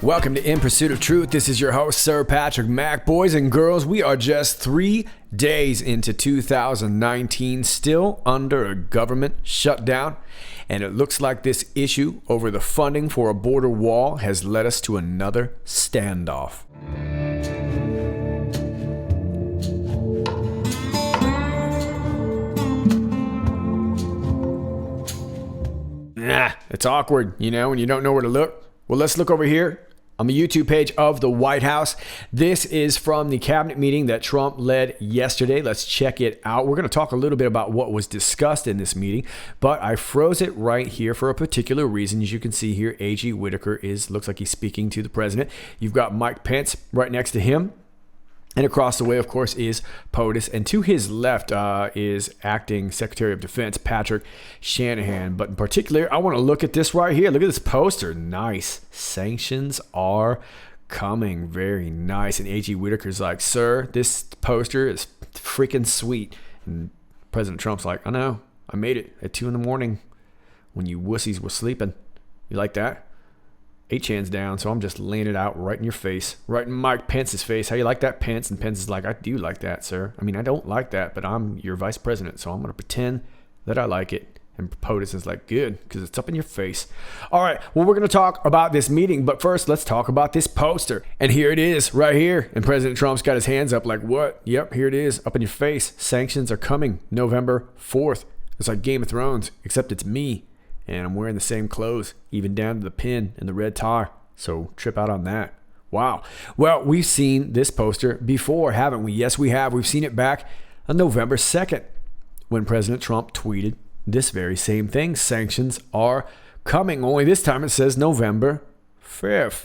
Welcome to In Pursuit of Truth. This is your host, Sir Patrick Mack. Boys and girls, we are just 3 days into 2019, still under a government shutdown. And it looks like this issue over the funding for a border wall has led us to another standoff. It's awkward, when you don't know where to look. Well, let's look over here on the YouTube page of the White House. This is from the cabinet meeting that Trump led yesterday. Let's check it out. We're going to talk a little bit about what was discussed in this meeting, but I froze it right here for a particular reason. As you can see here, A.G. Whitaker looks like he's speaking to the president. You've got Mike Pence right next to him. And across the way, of course, is POTUS. And to his left is Acting Secretary of Defense Patrick Shanahan. But in particular, I want to look at this right here. Look at this poster. Nice. Sanctions are coming. Very nice. And A.G. Whitaker's like, sir, this poster is freaking sweet. And President Trump's like, I know. I made it at 2 a.m. when you wussies were sleeping. You like that? 8 hands down, so I'm just laying it out right in your face, right in Mike Pence's face. How you like that, Pence? And Pence is like, I do like that, sir. I mean, I don't like that, but I'm your vice president, so I'm going to pretend that I like it. And POTUS is like, good, because it's up in your face. All right, well, we're going to talk about this meeting, but first, let's talk about this poster. And here it is, right here. And President Trump's got his hands up like, what? Yep, here it is, up in your face. Sanctions are coming November 4th. It's like Game of Thrones, except it's me. And I'm wearing the same clothes, even down to the pin and the red tie. So trip out on that. Wow. Well, we've seen this poster before, haven't we? Yes, we have. We've seen it back on November 2nd when President Trump tweeted this very same thing. Sanctions are coming. Only this time it says November 5th.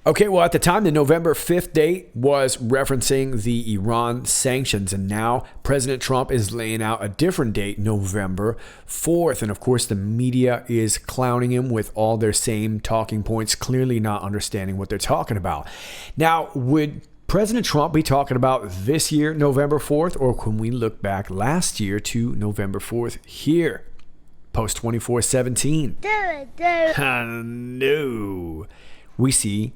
Okay, well, at the time, the November 5th date was referencing the Iran sanctions, and now President Trump is laying out a different date, November 4th. And of course, the media is clowning him with all their same talking points, clearly not understanding what they're talking about. Now, would President Trump be talking about this year, November 4th, or can we look back last year to November 4th here? Post 24/17. No. We see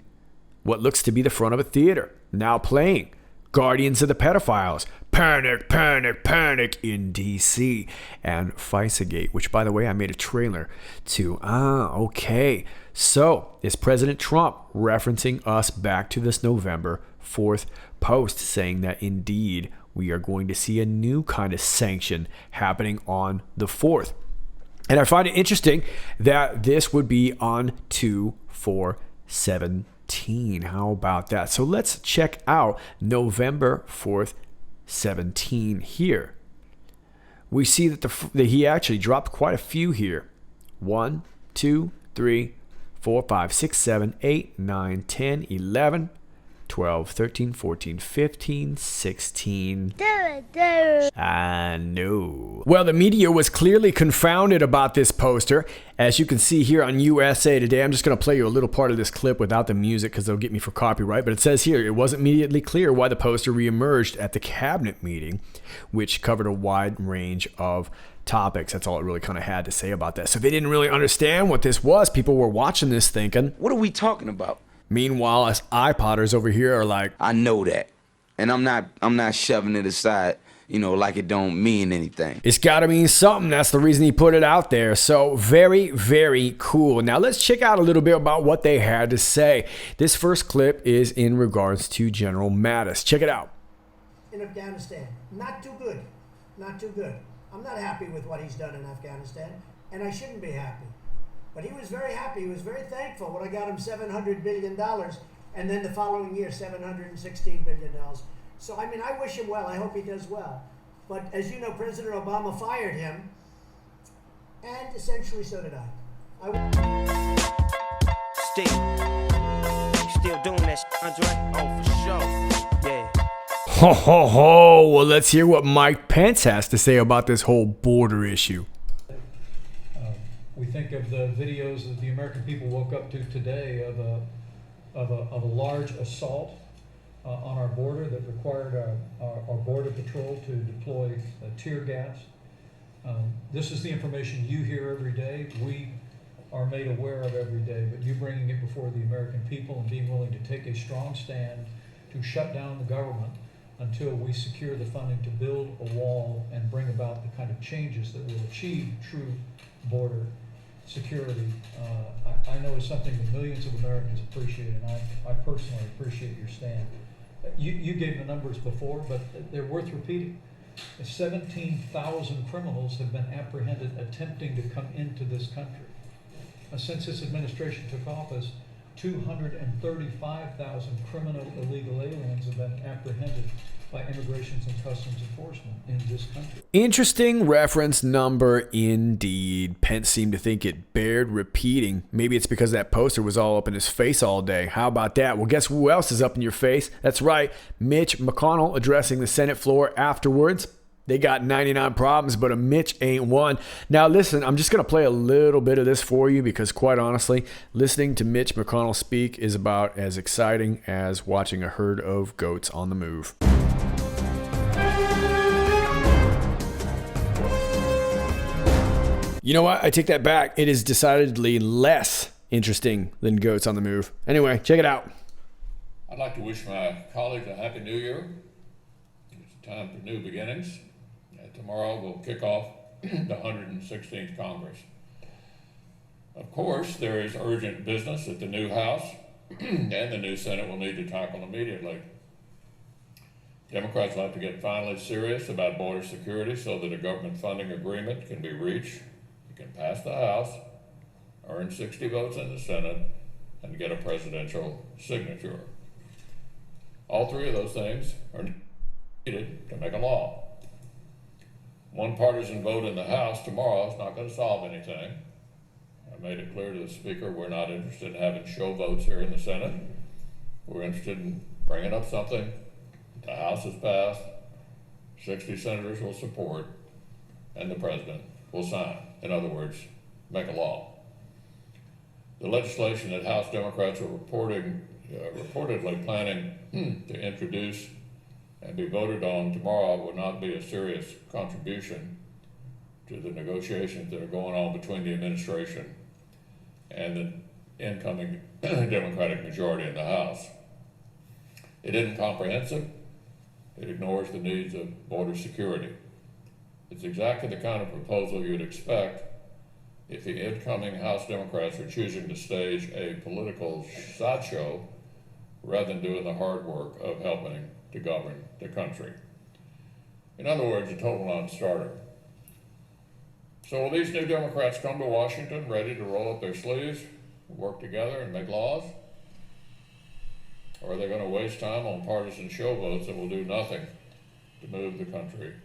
what looks to be the front of a theater, now playing Guardians of the Pedophiles, Panic, Panic, Panic in D.C. and FISA-gate, which, by the way, I made a trailer to. Okay. So, is President Trump referencing us back to this November 4th post, saying that indeed we are going to see a new kind of sanction happening on the 4th? And I find it interesting that this would be on 2/4/17. How about that? So let's check out November 4th, 17 here. We see that he actually dropped quite a few here. 1, 2, 3, 4, 5, 6, 7, 8, 9, 10, 11, 12, 13, 14, 15, 16. No. Well, the media was clearly confounded about this poster. As you can see here on USA Today, I'm just going to play you a little part of this clip without the music because they'll get me for copyright. But it says here, it wasn't immediately clear why the poster reemerged at the cabinet meeting, which covered a wide range of topics. That's all it really kind of had to say about that. So they didn't really understand what this was. People were watching this thinking, what are we talking about? Meanwhile, us iPotters over here are like, I know that. And I'm not shoving it aside, like it don't mean anything. It's got to mean something. That's the reason he put it out there. So very, very cool. Now let's check out a little bit about what they had to say. This first clip is in regards to General Mattis. Check it out. In Afghanistan, not too good. Not too good. I'm not happy with what he's done in Afghanistan, and I shouldn't be happy. But he was very happy. He was very thankful when I got him $700 billion, and then the following year, $716 billion. So, I wish him well. I hope he does well. But as you know, President Obama fired him, and essentially so did I. Still doing that, Andre? Oh, for sure. Yeah. Ho, ho, ho. Well, let's hear what Mike Pence has to say about this whole border issue. We think of the videos that the American people woke up to today of a large assault on our border that required our border patrol to deploy tear gas. This is the information you hear every day. We are made aware of every day, but you bringing it before the American people and being willing to take a strong stand to shut down the government until we secure the funding to build a wall and bring about the kind of changes that will achieve true border security, I know is something that millions of Americans appreciate, and I personally appreciate your stand. You gave the numbers before, but they're worth repeating. 17,000 criminals have been apprehended attempting to come into this country. Since this administration took office, 235,000 criminal illegal aliens have been apprehended by Immigrations and Customs Enforcement in this country. Interesting reference number indeed. Pence seemed to think it bared repeating. Maybe it's because that poster was all up in his face all day. How about that? Well, guess who else is up in your face? That's right, Mitch McConnell addressing the Senate floor afterwards. They got 99 problems, but a Mitch ain't one. Now, listen, I'm just going to play a little bit of this for you because, quite honestly, listening to Mitch McConnell speak is about as exciting as watching a herd of goats on the move. You know what? I take that back. It is decidedly less interesting than goats on the move. Anyway, check it out. I'd like to wish my colleagues a Happy New Year. It's a time for new beginnings. Tomorrow we'll kick off the 116th Congress. Of course, there is urgent business at the new House and the new Senate will need to tackle immediately. Democrats like to get finally serious about border security so that a government funding agreement can be reached. You can pass the House, earn 60 votes in the Senate, and get a presidential signature. All three of those things are needed to make a law. One partisan vote in the House tomorrow is not going to solve anything. I made it clear to the Speaker we're not interested in having show votes here in the Senate. We're interested in bringing up something the House has passed, 60 senators will support, and the President will sign. In other words, make a law. The legislation that House Democrats are reportedly planning to introduce and be voted on tomorrow will not be a serious contribution to the negotiations that are going on between the administration and the incoming Democratic majority in the House. It isn't comprehensive. It ignores the needs of border security. It's exactly the kind of proposal you'd expect if the incoming House Democrats were choosing to stage a political sideshow rather than doing the hard work of helping to govern the country. In other words, a total non-starter. So will these new Democrats come to Washington ready to roll up their sleeves, work together and make laws? Or are they going to waste time on partisan show votes that will do nothing to move the country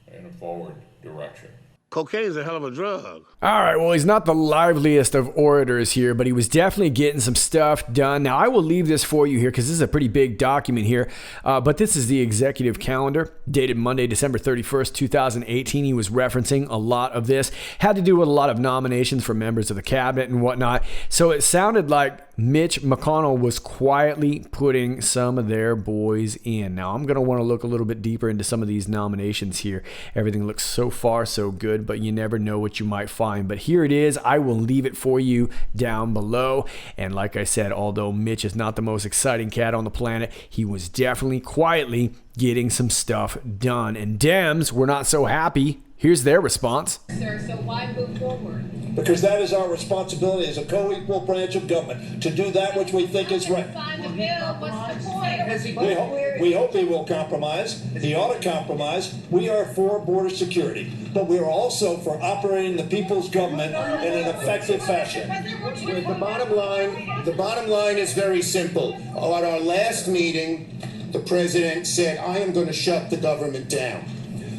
in a forward direction? Cocaine is a hell of a drug. All right, well, he's not the liveliest of orators here, but he was definitely getting some stuff done. Now, I will leave this for you here because this is a pretty big document here, but this is the executive calendar dated Monday, December 31st, 2018. He was referencing a lot of this. Had to do with a lot of nominations for members of the cabinet and whatnot. So it sounded like Mitch McConnell was quietly putting some of their boys in. Now, I'm going to want to look a little bit deeper into some of these nominations here. Everything looks so far so good, but you never know what you might find. But here it is. I will leave it for you down below. And like I said, although Mitch is not the most exciting cat on the planet, he was definitely quietly getting some stuff done. And Dems were not so happy. Here's their response. Sir, so why move forward? Because that is our responsibility as a co-equal branch of government, to do that which we think is right. Sign the bill. What's the point? We hope he will compromise. He ought to compromise. We are for border security, but we are also for operating the people's government in an effective fashion. The bottom line is very simple. At our last meeting, the president said, I am going to shut the government down.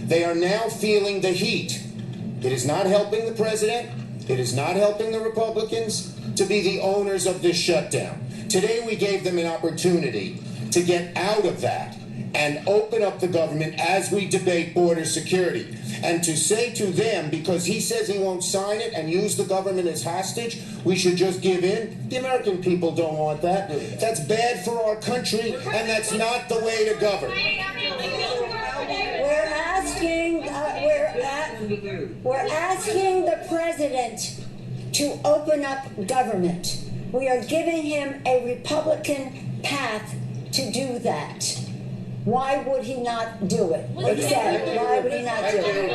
They are now feeling the heat. It is not helping the president. It is not helping the Republicans to be the owners of this shutdown. Today we gave them an opportunity to get out of that and open up the government as we debate border security. And to say to them, because he says he won't sign it and use the government as hostage, we should just give in. The American people don't want that. That's bad for our country, and that's not the way to govern. We're asking the president to open up government. We are giving him a Republican path to do that. Why would he not do it? Exactly. Why would he not do it?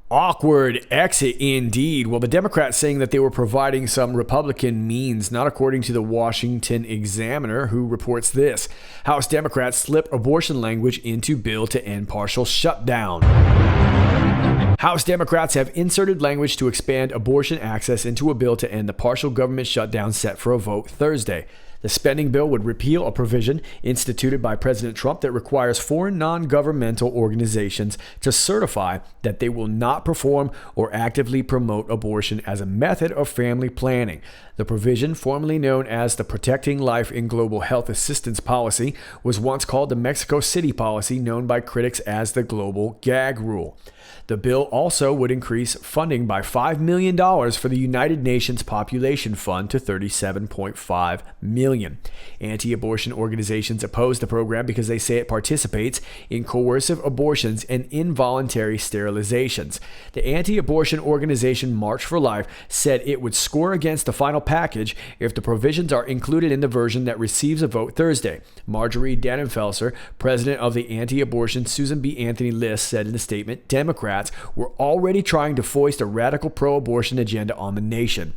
Awkward exit indeed. Well, the Democrats saying that they were providing some Republican means, not according to the Washington Examiner, who reports this. House Democrats slip abortion language into bill to end partial shutdown. House Democrats have inserted language to expand abortion access into a bill to end the partial government shutdown set for a vote Thursday. The spending bill would repeal a provision instituted by President Trump that requires foreign non-governmental organizations to certify that they will not perform or actively promote abortion as a method of family planning. The provision, formerly known as the Protecting Life in Global Health Assistance Policy, was once called the Mexico City Policy, known by critics as the Global Gag Rule. The bill also would increase funding by $5 million for the United Nations Population Fund to $37.5 million. Anti-abortion organizations oppose the program because they say it participates in coercive abortions and involuntary sterilizations. The anti-abortion organization March for Life said it would score against the final package if the provisions are included in the version that receives a vote Thursday. Marjorie Dannenfelser, president of the anti-abortion Susan B. Anthony list, said in a statement, Democrats were already trying to foist a radical pro-abortion agenda on the nation.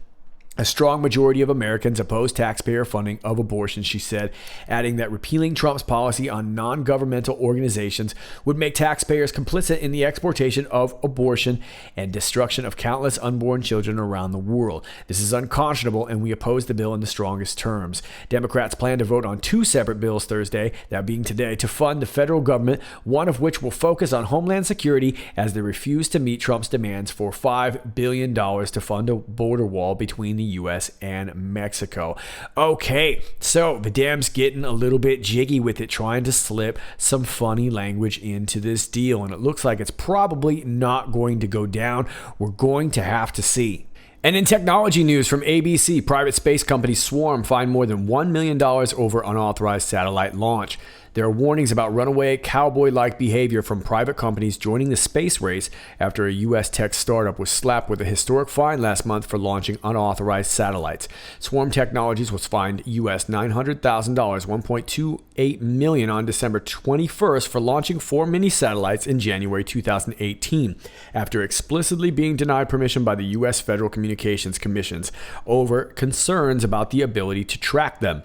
A strong majority of Americans oppose taxpayer funding of abortion, she said, adding that repealing Trump's policy on non-governmental organizations would make taxpayers complicit in the exportation of abortion and destruction of countless unborn children around the world. This is unconscionable, and we oppose the bill in the strongest terms. Democrats plan to vote on two separate bills Thursday, that being today, to fund the federal government, one of which will focus on homeland security as they refuse to meet Trump's demands for $5 billion to fund a border wall between the U.S. and Mexico. Okay, so the Dems getting a little bit jiggy with it, trying to slip some funny language into this deal, and it looks like it's probably not going to go down. We're going to have to see. And in technology news from ABC, private space company Swarm fined more than $1 million over unauthorized satellite launch. There are warnings about runaway, cowboy-like behavior from private companies joining the space race after a U.S. tech startup was slapped with a historic fine last month for launching unauthorized satellites. Swarm Technologies was fined U.S. $900,000, $1.28 million on December 21st for launching 4 mini-satellites in January 2018, after explicitly being denied permission by the U.S. Federal Communications Commissions over concerns about the ability to track them.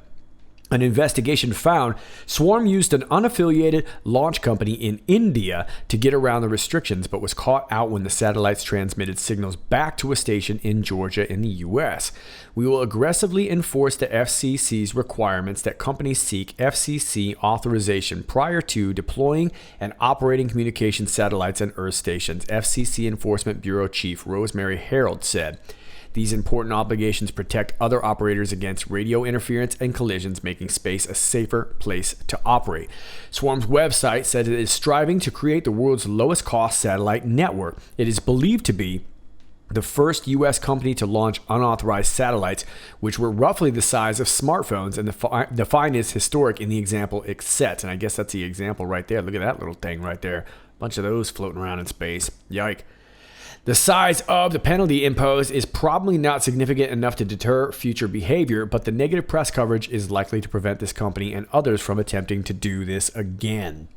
An investigation found Swarm used an unaffiliated launch company in India to get around the restrictions, but was caught out when the satellites transmitted signals back to a station in Georgia in the U.S. We will aggressively enforce the FCC's requirements that companies seek FCC authorization prior to deploying and operating communication satellites and earth stations, FCC Enforcement Bureau Chief Rosemary Harold said. These important obligations protect other operators against radio interference and collisions, making space a safer place to operate. Swarm's website said it is striving to create the world's lowest cost satellite network. It is believed to be the first U.S. company to launch unauthorized satellites, which were roughly the size of smartphones, and the fine is historic in the example it sets. And I guess that's the example right there. Look at that little thing right there. A bunch of those floating around in space. Yike. The size of the penalty imposed is probably not significant enough to deter future behavior, but the negative press coverage is likely to prevent this company and others from attempting to do this again.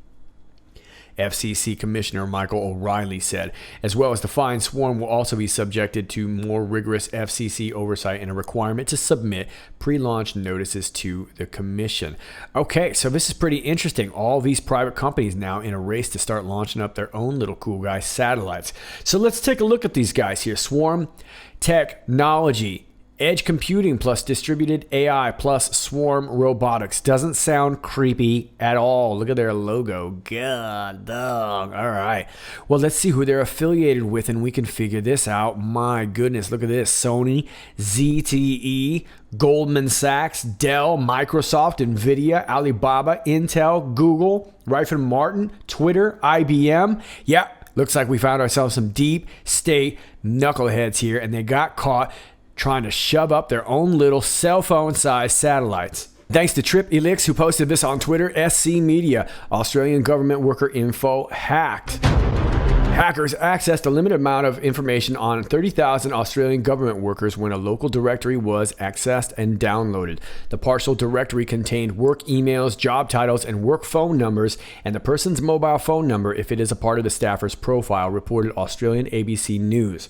FCC Commissioner Michael O'Reilly said. As well as the fine, Swarm will also be subjected to more rigorous FCC oversight and a requirement to submit pre-launch notices to the commission. Okay, so this is pretty interesting. All these private companies now in a race to start launching up their own little cool guy satellites. So let's take a look at these guys here. Swarm Technology. Edge computing plus distributed AI plus Swarm robotics. Doesn't sound creepy at all. Look at their logo. God dog. All right. Well, let's see who they're affiliated with and we can figure this out. My goodness. Look at this. Sony, ZTE, Goldman Sachs, Dell, Microsoft, Nvidia, Alibaba, Intel, Google, Rife & Martin, Twitter, IBM. Yeah, looks like we found ourselves some deep state knuckleheads here, and they got caught trying to shove up their own little cell phone-sized satellites. Thanks to Trip Elix, who posted this on Twitter. SC Media, Australian government worker info hacked. Hackers accessed a limited amount of information on 30,000 Australian government workers when a local directory was accessed and downloaded. The partial directory contained work emails, job titles, and work phone numbers, and the person's mobile phone number if it is a part of the staffer's profile, reported Australian ABC News.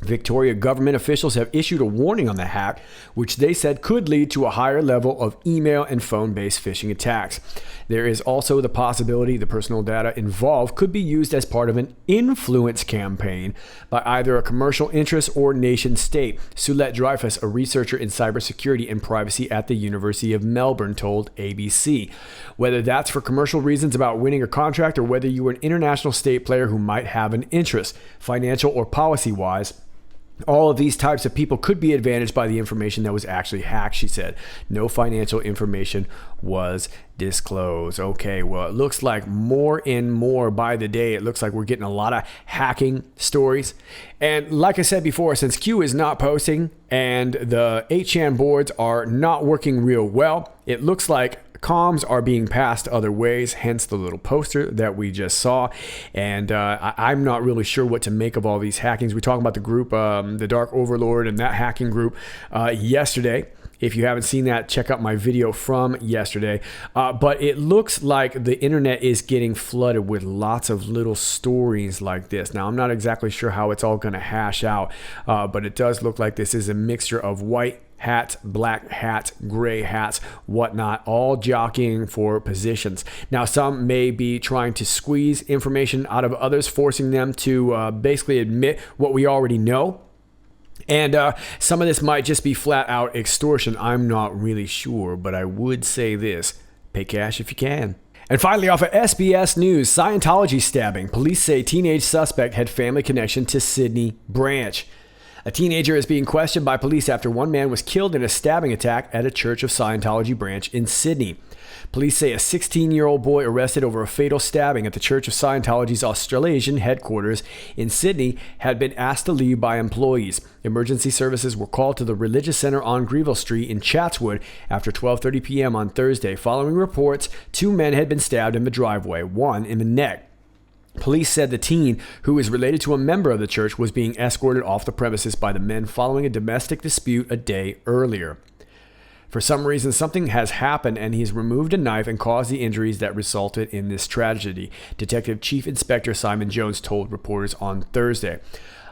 Victoria government officials have issued a warning on the hack, which they said could lead to a higher level of email and phone-based phishing attacks. There is also the possibility the personal data involved could be used as part of an influence campaign by either a commercial interest or nation state. Sulette Dreyfus, a researcher in cybersecurity and privacy at the University of Melbourne, told ABC. Whether that's for commercial reasons about winning a contract or whether you are an international state player who might have an interest, financial or policy-wise, all of these types of people could be advantaged by the information that was actually hacked, she said. No financial information was disclosed. Okay, well, it looks like more and more by the day. It looks like we're getting a lot of hacking stories. And like I said before, since Q is not posting and the 8chan boards are not working real well, it looks like comms are being passed other ways, hence the little poster that we just saw. And I'm not really sure what to make of all these hackings. We talked about the group, the Dark Overlord, and that hacking group yesterday. If you haven't seen that, check out my video from yesterday. But it looks like the internet is getting flooded with lots of little stories like this. Now, I'm not exactly sure how it's all going to hash out, but it does look like this is a mixture of white hats, black hats, gray hats, whatnot, all jockeying for positions. Now, some may be trying to squeeze information out of others, forcing them to basically admit what we already know. And some of this might just be flat out extortion. I'm not really sure, but I would say this: pay cash if you can. And finally, off of SBS News, Scientology stabbing. Police say teenage suspect had family connection to Sydney branch. A teenager is being questioned by police after one man was killed in a stabbing attack at a Church of Scientology branch in Sydney. Police say a 16-year-old boy arrested over a fatal stabbing at the Church of Scientology's Australasian headquarters in Sydney had been asked to leave by employees. Emergency services were called to the religious center on Greville Street in Chatswood after 12:30 p.m. on Thursday. Following reports, two men had been stabbed in the driveway, one in the neck. Police said the teen, who is related to a member of the church, was being escorted off the premises by the men following a domestic dispute a day earlier. For some reason, something has happened and he's removed a knife and caused the injuries that resulted in this tragedy, Detective Chief Inspector Simon Jones told reporters on Thursday.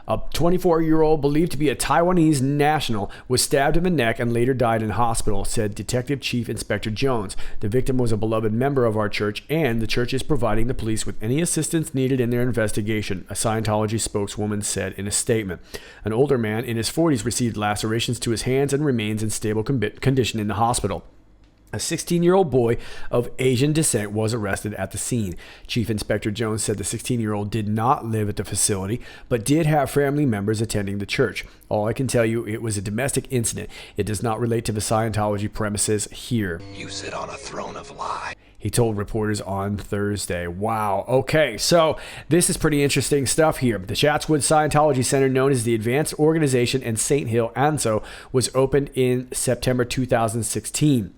A 24-year-old believed to be a Taiwanese national was stabbed in the neck and later died in hospital, said Detective Chief Inspector Jones. The victim was a beloved member of our church, and the church is providing the police with any assistance needed in their investigation, a Scientology spokeswoman said in a statement. An older man in his 40s received lacerations to his hands and remains in stable condition in the hospital. A 16-year-old boy of Asian descent was arrested at the scene. Chief Inspector Jones said the 16-year-old did not live at the facility, but did have family members attending the church. All I can tell you, it was a domestic incident. It does not relate to the Scientology premises here. You sit on a throne of lies, he told reporters on Thursday. Wow. Okay, so this is pretty interesting stuff here. The Chatswood Scientology Center, known as the Advanced Organization and St. Hill ANSO, was opened in September 2016.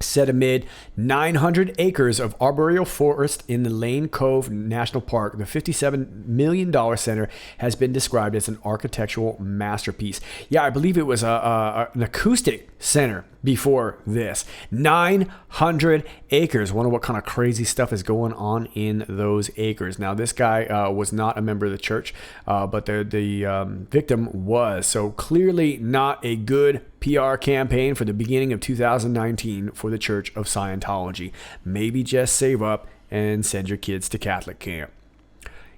Set amid 900 acres of arboreal forest in the Lane Cove National Park, the $57 million center has been described as an architectural masterpiece. Yeah, I believe it was an acoustic center before this. 900 acres. Wonder what kind of crazy stuff is going on in those acres. Now, this guy was not a member of the church, but the victim was. So clearly not a good PR campaign for the beginning of 2019 for the Church of Scientology. Maybe just save up and send your kids to Catholic camp.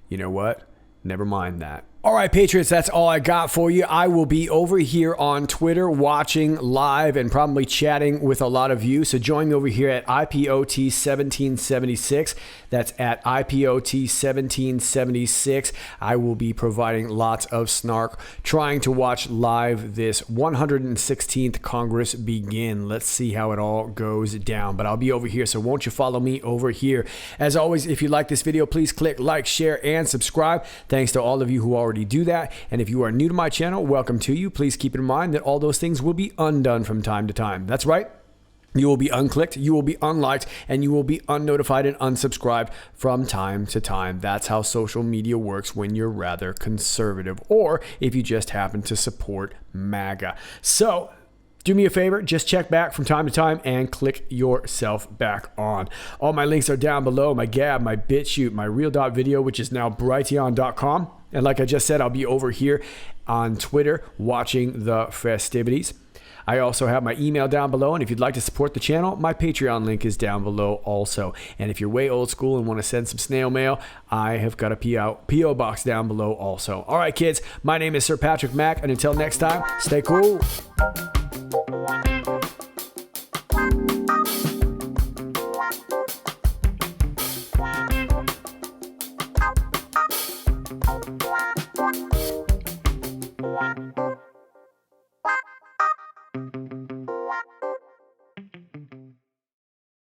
You know what? Never mind that. All right, Patriots, that's all I got for you. I will be over here on Twitter watching live and probably chatting with a lot of you. So join me over here at IPOT 1776. That's at IPOT 1776. I will be providing lots of snark, trying to watch live this 116th Congress begin. Let's see how it all goes down. But I'll be over here, so won't you follow me over here? As always, if you like this video, please click like, share, and subscribe. Thanks to all of you who already do that. And if you are new to my channel, welcome to you. Please keep in mind that all those things will be undone from time to time. That's right. You will be unclicked, you will be unliked, and you will be unnotified and unsubscribed from time to time. That's how social media works when you're rather conservative, or if you just happen to support MAGA. So do me a favor, just check back from time to time and click yourself back on. All my links are down below, my Gab, my BitChute, my Real.video, which is now Brighteon.com. And like I just said, I'll be over here on Twitter watching the festivities. I also have my email down below, and if you'd like to support the channel, my Patreon link is down below also. And if you're way old school and want to send some snail mail, I have got a P.O. box down below also. All right, kids, my name is Sir Patrick Mack, and until next time, stay cool. Wow.